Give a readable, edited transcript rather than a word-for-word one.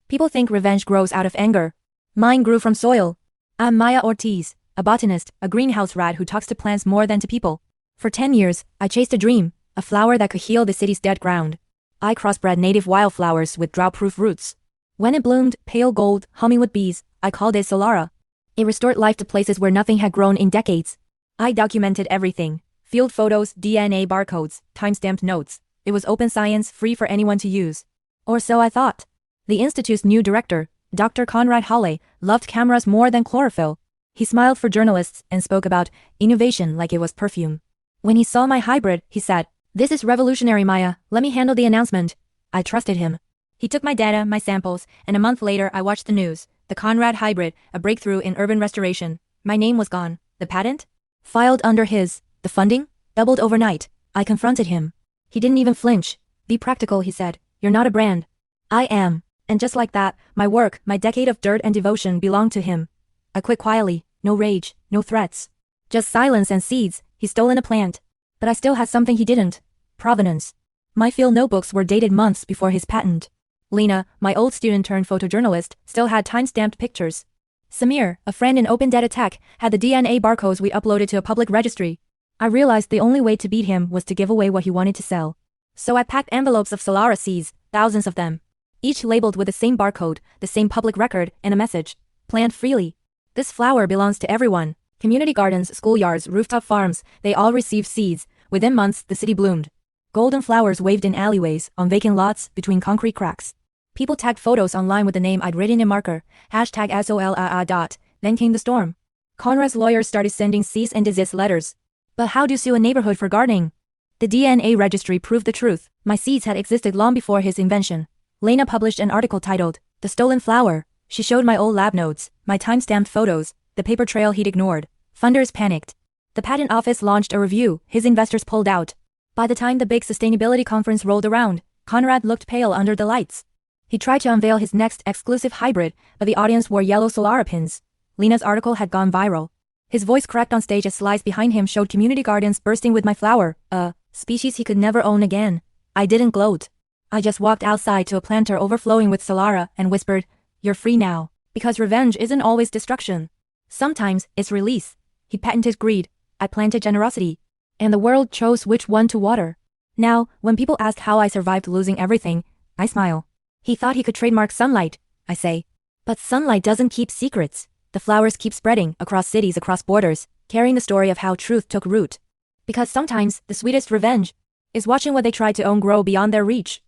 People think revenge grows out of anger. Mine grew from soil. I'm Maya Ortiz, a botanist, a greenhouse rat who talks to plants more than to people. For 10 years, I chased a dream, a flower that could heal the city's dead ground. I crossbred native wildflowers with drought-proof roots. When it bloomed, pale gold, humming with bees, I called it Solara. It restored life to places where nothing had grown in decades. I documented everything. Field photos, DNA barcodes, time-stamped notes. It was open science, free for anyone to use. Or so I thought. The Institute's new director, Dr. Conrad Halle, loved cameras more than chlorophyll. He smiled for journalists and spoke about innovation like it was perfume. When he saw my hybrid, he said, "This is revolutionary, Maya, let me handle the announcement." I trusted him. He took my data, my samples, and a month later I watched the news. The Conrad hybrid, a breakthrough in urban restoration. My name was gone. The patent? Filed under his. The funding? Doubled overnight. I confronted him. He didn't even flinch. "Be practical," he said. "You're not a brand." "I am." And just like that, my work, my decade of dirt and devotion belonged to him. I quit quietly. No rage, no threats. Just silence and seeds. He's stolen a plant. But I still had something he didn't. Provenance. My field notebooks were dated months before his patent. Lena, my old student turned photojournalist, still had time-stamped pictures. Samir, a friend in open data tech, had the DNA barcodes we uploaded to a public registry. I realized the only way to beat him was to give away what he wanted to sell. So I packed envelopes of Solara seeds, thousands of them. Each labeled with the same barcode, the same public record, and a message. Plant freely. This flower belongs to everyone. Community gardens, schoolyards, rooftop farms, they all received seeds. Within months, the city bloomed. Golden flowers waved in alleyways, on vacant lots, between concrete cracks. People tagged photos online with the name I'd written in marker, #SOLAA. Then came the storm. Conrad's lawyers started sending cease and desist letters. But how do you sue a neighborhood for gardening? The DNA registry proved the truth. My seeds had existed long before his invention. Lena published an article titled, "The Stolen Flower." She showed my old lab notes, my time-stamped photos, the paper trail he'd ignored. Funders panicked. The patent office launched a review, his investors pulled out. By the time the big sustainability conference rolled around, Conrad looked pale under the lights. He tried to unveil his next exclusive hybrid, but the audience wore yellow Solara pins. Lena's article had gone viral. His voice cracked on stage as slides behind him showed community gardens bursting with my flower, a species he could never own again. I didn't gloat. I just walked outside to a planter overflowing with Solara and whispered, "You're free now." Because revenge isn't always destruction. Sometimes it's release. He patented greed. I planted generosity. And the world chose which one to water. Now, when people ask how I survived losing everything, I smile. He thought he could trademark sunlight, I say. But sunlight doesn't keep secrets. The flowers keep spreading across cities, across borders, carrying the story of how truth took root. Because sometimes the sweetest revenge is watching what they tried to own grow beyond their reach.